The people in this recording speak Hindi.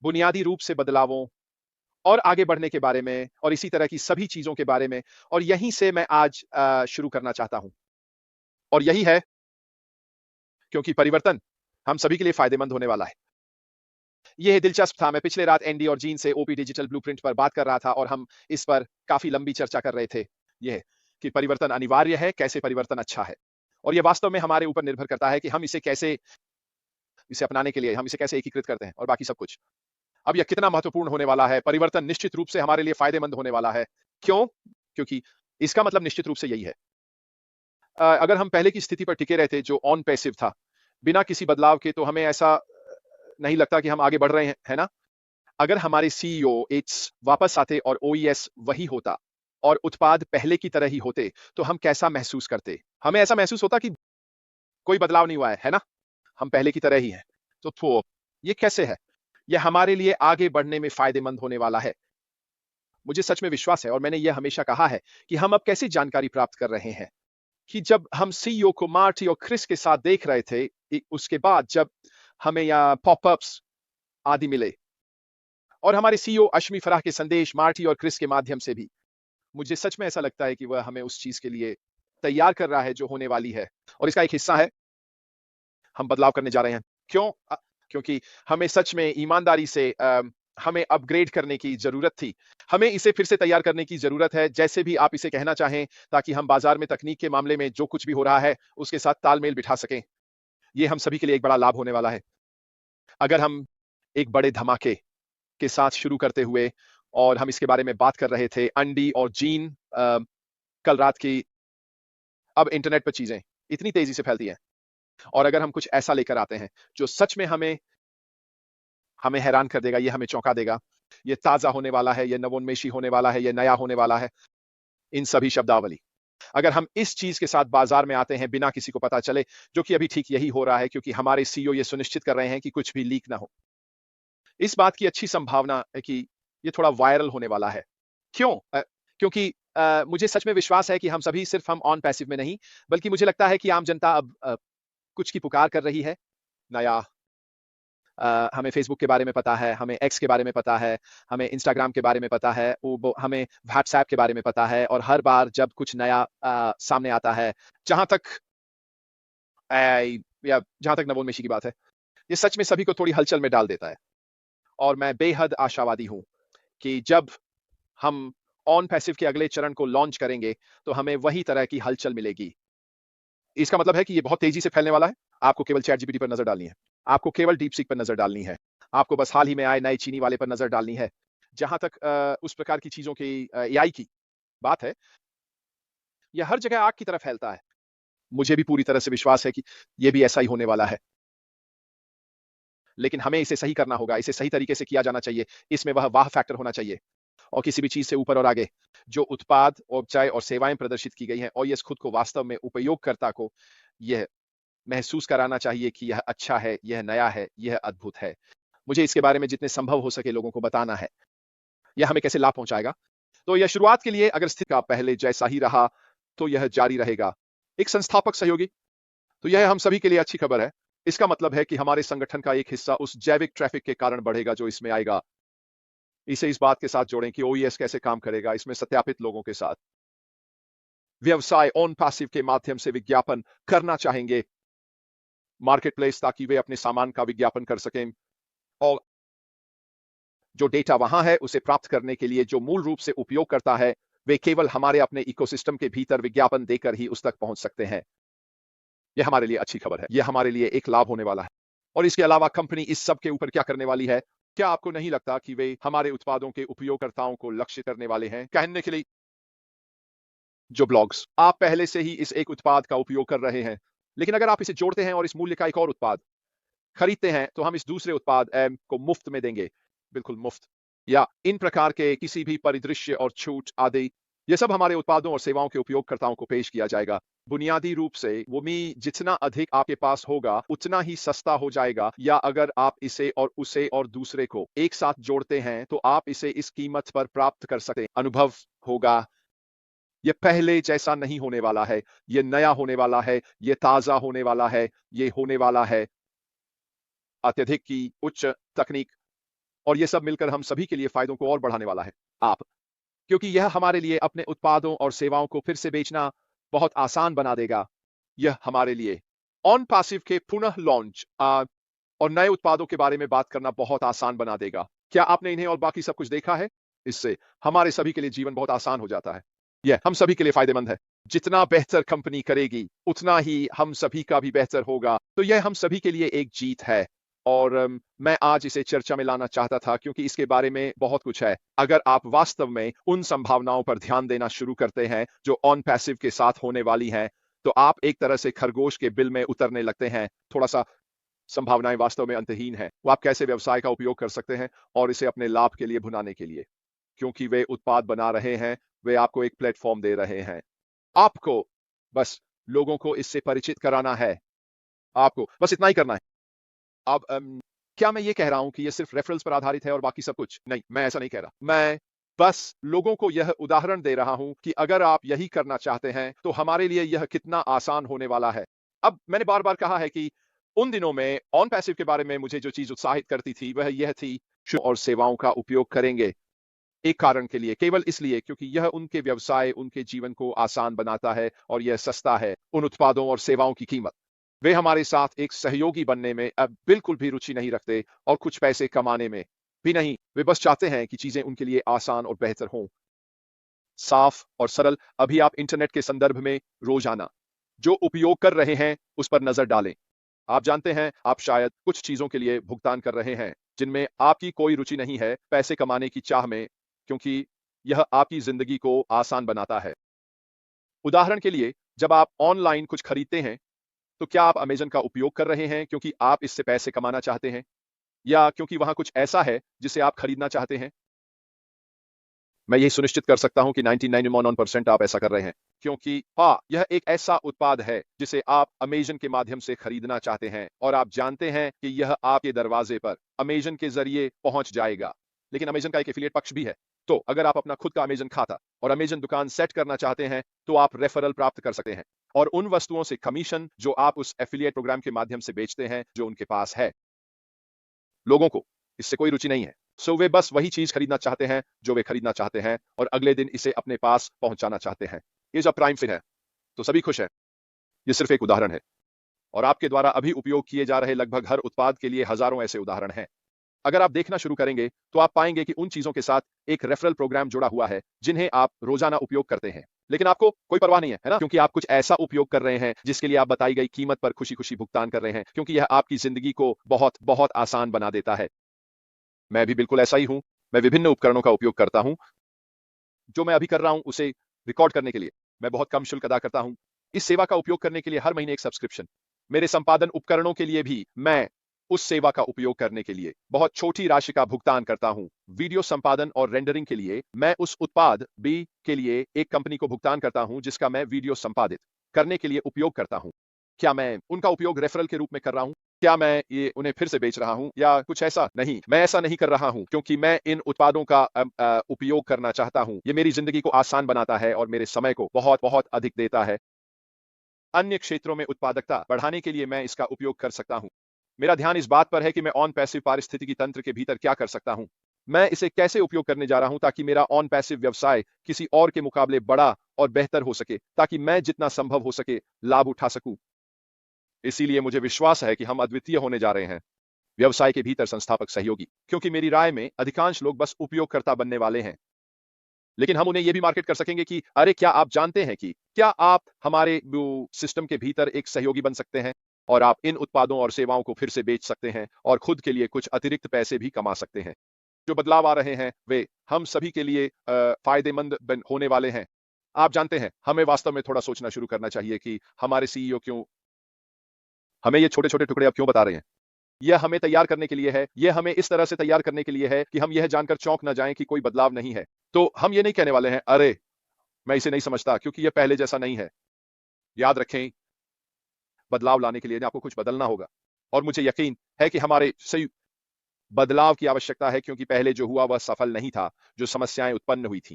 बुनियादी रूप से बदलावों और आगे बढ़ने के बारे में और इसी तरह की सभी चीज़ों के बारे में, और यहीं से मैं आज शुरू करना चाहता हूँ। और यही है क्योंकि परिवर्तन हम सभी के लिए फ़ायदेमंद होने वाला है। ये दिलचस्प था, मैं पिछले रात एंडी और जीन से ओपी डिजिटल ब्लूप्रिंट पर बात कर रहा था और हम इस पर काफ़ी लंबी चर्चा कर रहे थे। ये कि परिवर्तन अनिवार्य है, कैसे परिवर्तन अच्छा है। और ये वास्तव में हमारे ऊपर निर्भर करता है कि हम इसे अपनाने के लिए हम इसे कैसे एकीकृत करते हैं और बाकी सब कुछ। अब यह कितना महत्वपूर्ण होने वाला है, परिवर्तन निश्चित रूप से हमारे लिए फ़ायदेमंद होने वाला है। क्यों? क्योंकि इसका मतलब निश्चित रूप से यही है। अगर हम पहले की स्थिति पर टिके रहते जो ऑन पैसिव था, बिना किसी बदलाव के, तो हमें ऐसा नहीं लगता कि हम आगे बढ़ रहे हैं, है ना? अगर हमारे सीईओ इट्स वापस आते और ओईएस वही होता और उत्पाद पहले की तरह ही होते, तो हम कैसा महसूस करते? हमें ऐसा महसूस होता कि कोई बदलाव नहीं हुआ है ना? हम पहले की तरह ही हैं। तो ये कैसे है? ये हमारे लिए आगे बढ़ने में फ़ायदेमंद होने वाला है। मुझे सच में विश्वास है और मैंने यह हमेशा कहा है कि हम अब कैसी जानकारी प्राप्त कर रहे हैं कि जब हम सीईओ को मार्टी और क्रिस के साथ देख रहे थे, उसके बाद जब हमें यहाँ पॉपअप्स आदि मिले और हमारे सीईओ अश्मी फराह के संदेश मार्टी और क्रिस के माध्यम से भी, मुझे सच में ऐसा लगता है कि वह हमें उस चीज के लिए तैयार कर रहा है जो होने वाली है, और इसका एक हिस्सा है हम बदलाव करने जा रहे हैं। क्यों? क्योंकि हमें सच में ईमानदारी से हमें अपग्रेड करने की जरूरत थी। हमें इसे फिर से तैयार करने की जरूरत है, जैसे भी आप इसे कहना चाहें, ताकि हम बाजार में तकनीक के मामले में जो कुछ भी हो रहा है उसके साथ तालमेल बिठा सकें। ये हम सभी के लिए एक बड़ा लाभ होने वाला है। अगर हम एक बड़े धमाके के साथ शुरू करते हुए, और हम इसके बारे में बात कर रहे थे, अंडी और जीन कल रात की, अब इंटरनेट पर चीजें इतनी तेजी से फैलती हैं, और अगर हम कुछ ऐसा लेकर आते हैं जो सच में हमें हमें हैरान कर देगा, ये हमें चौंका देगा, ये ताजा होने वाला है, ये नवोन्मेषी होने वाला है, ये नया होने वाला है, इन सभी शब्दावली, अगर हम इस चीज के साथ बाजार में आते हैं बिना किसी को पता चले, जो कि अभी ठीक यही हो रहा है, क्योंकि हमारे सीईओ ये सुनिश्चित कर रहे हैं कि कुछ भी लीक ना हो। इस बात की अच्छी संभावना है कि ये थोड़ा वायरल होने वाला है। क्यों? क्योंकि मुझे सच में विश्वास है कि हम सभी, सिर्फ हम ऑन पैसिव में नहीं, बल्कि मुझे लगता है कि आम जनता अब कुछ की पुकार कर रही है। नया, हमें फेसबुक के बारे में पता है, हमें एक्स के बारे में पता है, हमें इंस्टाग्राम के बारे में पता है, हमें व्हाट्सएप के बारे में पता है, और हर बार जब कुछ नया सामने आता है, जहां तक या जहां तक नवोन्मेषी की बात है, ये सच में सभी को थोड़ी हलचल में डाल देता है। और मैं बेहद आशावादी हूं कि जब हम ऑन पैसिव के अगले चरण को लॉन्च करेंगे, तो हमें वही तरह की हलचल मिलेगी। इसका मतलब है कि ये बहुत तेजी से फैलने वाला है। आपको केवल चैट जीपीटी पर नजर डालनी है, आपको केवल डीप सीक पर नजर डालनी है, आपको बस हाल ही में आए नए चीनी वाले पर नजर डालनी है। जहां तक उस प्रकार की चीजों की, एआई की बात है, यह हर जगह आग की तरह फैलता है। मुझे भी पूरी तरह से विश्वास है कि यह भी ऐसा ही होने वाला है, लेकिन हमें इसे सही करना होगा, इसे सही तरीके से किया जाना चाहिए। इसमें वह वाह फैक्टर होना चाहिए, और किसी भी चीज से ऊपर और आगे, जो उत्पाद और चाहे और सेवाएं प्रदर्शित की गई हैं, और यह खुद को वास्तव में उपयोगकर्ता को यह महसूस कराना चाहिए कि यह अच्छा है, यह नया है, यह अद्भुत है। मुझे इसके बारे में जितने संभव हो सके लोगों को बताना है। यह हमें कैसे लाभ पहुंचाएगा? तो यह शुरुआत के लिए, अगर स्थिति का पहले जैसा ही रहा, तो यह जारी रहेगा। एक संस्थापक सहयोगी, तो यह हम सभी के लिए अच्छी खबर है। इसका मतलब है कि हमारे संगठन का एक हिस्सा उस जैविक ट्रैफिक के कारण बढ़ेगा जो इसमें आएगा। इसे इस बात के साथ जोड़ें कि ओईएस कैसे काम करेगा, इसमें सत्यापित लोगों के साथ। व्यवसाय ऑन पैसिव के माध्यम से विज्ञापन करना चाहेंगे मार्केट प्लेस, ताकि वे अपने सामान का विज्ञापन कर सकें, और जो डेटा वहां है उसे प्राप्त करने के लिए जो मूल रूप से उपयोग करता है, वे केवल हमारे अपने इकोसिस्टम के भीतर विज्ञापन देकर ही उस तक पहुंच सकते हैं। यह हमारे लिए अच्छी खबर है, यह हमारे लिए एक लाभ होने वाला है। और इसके अलावा कंपनी इस सब के ऊपर क्या करने वाली है? क्या आपको नहीं लगता कि वे हमारे उत्पादों के उपयोगकर्ताओं को लक्ष्य करने वाले हैं? कहने के लिए, जो ब्लॉग्स आप पहले से ही इस एक उत्पाद का उपयोग कर रहे हैं, लेकिन अगर आप इसे जोड़ते हैं और इस मूल्य का एक और उत्पाद खरीदते हैं, तो हम इस दूसरे उत्पाद एम को मुफ्त में देंगे, बिल्कुल मुफ्त, या इन प्रकार के किसी भी परिदृश्य और छूट आदि। ये सब हमारे उत्पादों और सेवाओं के उपयोगकर्ताओं को पेश किया जाएगा। बुनियादी रूप से वो मी जितना अधिक आपके पास होगा उतना ही सस्ता हो जाएगा, या अगर आप इसे और उसे और दूसरे को एक साथ जोड़ते हैं, तो आप इसे इस कीमत पर प्राप्त कर सकते अनुभव होगा। ये पहले जैसा नहीं होने वाला है, ये नया होने वाला है, ये ताजा होने वाला है, ये होने वाला है अत्यधिक की उच्च तकनीक और ये सब मिलकर हम सभी के लिए फायदों को और बढ़ाने वाला है। आप क्योंकि यह हमारे लिए अपने उत्पादों और सेवाओं को फिर से बेचना बहुत आसान बना देगा। यह हमारे लिए ऑन पैसिव के पुनः लॉन्च और नए उत्पादों के बारे में बात करना बहुत आसान बना देगा। क्या आपने इन्हें और बाकी सब कुछ देखा है? इससे हमारे सभी के लिए जीवन बहुत आसान हो जाता है। यह हम सभी के लिए फायदेमंद है। जितना बेहतर कंपनी करेगी, उतना ही हम सभी का भी बेहतर होगा। तो यह हम सभी के लिए एक जीत है। और मैं आज इसे चर्चा में लाना चाहता था क्योंकि इसके बारे में बहुत कुछ है। अगर आप वास्तव में उन संभावनाओं पर ध्यान देना शुरू करते हैं जो ऑन पैसिव के साथ होने वाली हैं, तो आप एक तरह से खरगोश के बिल में उतरने लगते हैं। थोड़ा-सा संभावनाएं वास्तव में अंतहीन हैं। वो आप कैसे व्यवसाय का उपयोग कर सकते हैं और इसे अपने लाभ के लिए भुनाने के लिए। क्योंकि वे उत्पाद बना रहे हैं, वे आपको एक प्लेटफ़ॉर्म दे रहे हैं। आपको बस लोगों को इससे परिचित कराना है। आपको बस इतना ही करना है। अब क्या मैं ये कह रहा हूँ कि ये सिर्फ़ रेफ़रल्स पर आधारित है और बाकी सब कुछ? नहीं, मैं ऐसा नहीं कह रहा। मैं बस लोगों को यह उदाहरण दे रहा हूँ कि अगर आप यही करना चाहते हैं, तो हमारे लिए यह कितना आसान होने वाला है। अब मैंने बार-बार कहा है कि उन दिनों में ऑन पैसिव के बारे में मुझे जो चीज़ उत्साहित करती थी, वह यह थी और सेवाओं का उपयोग करेंगे। एक कारण के लिए, केवल इसलिए क्योंकि यह उनके व्यवसाय, उनके जीवन को आसान बनाता है और यह सस्ता है, उन उत्पादों और सेवाओं की कीमत। वे हमारे साथ एक सहयोगी बनने में अब बिल्कुल भी रुचि नहीं रखते और कुछ पैसे कमाने में भी नहीं। वे बस चाहते हैं कि चीज़ें उनके लिए आसान और बेहतर हों। साफ और सरल। अभी आप इंटरनेट के संदर्भ में रोज़ाना जो उपयोग कर रहे हैं, उस पर नज़र डालें। आप जानते हैं, आप शायद कुछ चीज़ों के लिए भुगतान कर रहे हैं, जिनमें आपकी कोई रुचि नहीं है, पैसे कमाने की चाह में, क्योंकि यह आपकी ज़िंदगी को आसान बनाता है। उदाहरण के लिए, जब आप ऑनलाइन कुछ खरीदते हैं, तो क्या आप अमेज़न का उपयोग कर रहे हैं क्योंकि आप इससे पैसे कमाना चाहते हैं? या क्योंकि वहाँ कुछ ऐसा है, जिसे आप खरीदना चाहते हैं? मैं यही सुनिश्चित कर सकता हूँ कि 99% आप ऐसा कर रहे हैं। क्योंकि हाँ, यह एक ऐसा उत्पाद है, जिसे आप अमेज़न के माध्यम से खरीदना चाहते हैं और आप जानते हैं कि यह आपके दरवाज़े पर अमेज़न के ज़रिए पहुँच जाएगा। लेकिन अमेज़न का एक एफ़िलिएट पक्ष भी है। तो अगर आप अपना खुद का अमेज़न खाता और अमेज़न दुकान सेट करना चाहते हैं, तो आप रेफ़रल प्राप्त कर सकते हैं और उन वस्तुओं से कमीशन जो आप उस एफ़िलिएट प्रोग्राम के माध्यम से बेचते हैं, जो उनके पास है। लोगों को इससे कोई रुचि नहीं है। सो वे बस वही चीज़ खरीदना चाहते हैं, जो वे खरीदना चाहते हैं और अगले दिन इसे अपने पास पहुँचाना चाहते हैं। ये जब प्राइम फिर है, तो सभी खुश हैं। ये सिर्फ़ एक उदाहरण है और आपके द्वारा अभी उपयोग किए जा रहे लगभग हर उत्पाद के लिए हज़ारों ऐसे उदाहरण हैं। अगर आप देखना शुरू करेंगे, तो आप पाएँगे कि उन चीज़ों के साथ एक रेफ़रल प्रोग्राम जुड़ा हुआ है, जिन्हें आप रोज़ाना उपयोग करते हैं। लेकिन आपको कोई परवाह नहीं है ना? क्योंकि आप कुछ ऐसा उपयोग कर रहे हैं, जिसके लिए आप बताई गई कीमत पर खुशी-खुशी भुगतान कर रहे हैं, क्योंकि यह आपकी ज़िंदगी को बहुत, बहुत आसान बना देता है। मैं भी बिल्कुल ऐसा ही हूँ। मैं विभिन्न उपकरणों का उपयोग करता हूँ। जो मैं अभी कर रहा हूँ, उसे रिकॉर्ड करने के लिए मैं बहुत कम शुल्क अदा करता हूँ। इस सेवा का उपयोग करने के लिए हर महीने एक सब्सक्रिप्शन। मेरे संपादन उपकरणों के लिए भी मैं उस सेवा का उपयोग करने के लिए बहुत छोटी राशि का भुगतान करता हूँ। वीडियो संपादन और रेंडरिंग के लिए मैं उस उत्पाद बी के लिए एक कंपनी को भुगतान करता हूँ, जिसका मैं वीडियो संपादित करने के लिए उपयोग करता हूँ। क्या मैं उनका उपयोग रेफरल के रूप में कर रहा हूँ? क्या मैं ये उन्हें फिर से बेच रहा हूँ या कुछ ऐसा? नहीं, मैं ऐसा नहीं कर रहा हूँ क्योंकि मैं इन उत्पादों का उपयोग करना चाहता हूँ। ये मेरी ज़िंदगी को आसान बनाता है और मेरे समय को बहुत-बहुत अधिक देता है। अन्य क्षेत्रों में उत्पादकता बढ़ाने के लिए मैं इसका उपयोग कर सकता हूँ। मेरा ध्यान इस बात पर है कि मैं ऑन पैसिव पारिस्थितिकी तंत्र के भीतर क्या कर सकता हूँ। मैं इसे कैसे उपयोग करने जा रहा हूँ ताकि मेरा ऑन पैसिव व्यवसाय किसी और के मुकाबले बड़ा और बेहतर हो सके, ताकि मैं जितना संभव हो सके लाभ उठा सकूँ। इसीलिए मुझे विश्वास है कि हम अद्वितीय होने जा रहे हैं। व्यवसाय के भीतर संस्थापक सहयोगी, क्योंकि मेरी राय में अधिकांश लोग बस उपयोगकर्ता बनने वाले हैं। लेकिन हम उन्हें यह भी मार्केट कर सकेंगे कि अरे क्या आप जानते हैं कि क्या आप हमारे सिस्टम के भीतर एक सहयोगी बन सकते हैं और आप इन उत्पादों और सेवाओं को फिर से बेच सकते हैं और खुद के लिए कुछ अतिरिक्त पैसे भी कमा सकते हैं। जो बदलाव आ रहे हैं वे हम सभी के लिए फायदेमंद होने वाले हैं। आप जानते हैं, हमें वास्तव में थोड़ा सोचना शुरू करना चाहिए कि हमारे सीईओ क्यों हमें ये छोटे-छोटे टुकड़े अब क्यों बता रहे हैं। यह हमें तैयार करने के लिए है, यह हमें इस तरह से तैयार करने के लिए है कि हम यह जानकर चौंक ना जाएं कि कोई बदलाव नहीं है। तो हम ये नहीं कहने वाले हैं, अरे! मैं इसे नहीं समझता क्योंकि यह पहले जैसा नहीं है। याद रखें, बदलाव लाने के लिए आपको कुछ बदलना होगा और मुझे यकीन है कि हमारे सही बदलाव की आवश्यकता है क्योंकि पहले जो हुआ वह सफल नहीं था, जो समस्याएं उत्पन्न हुई थीं।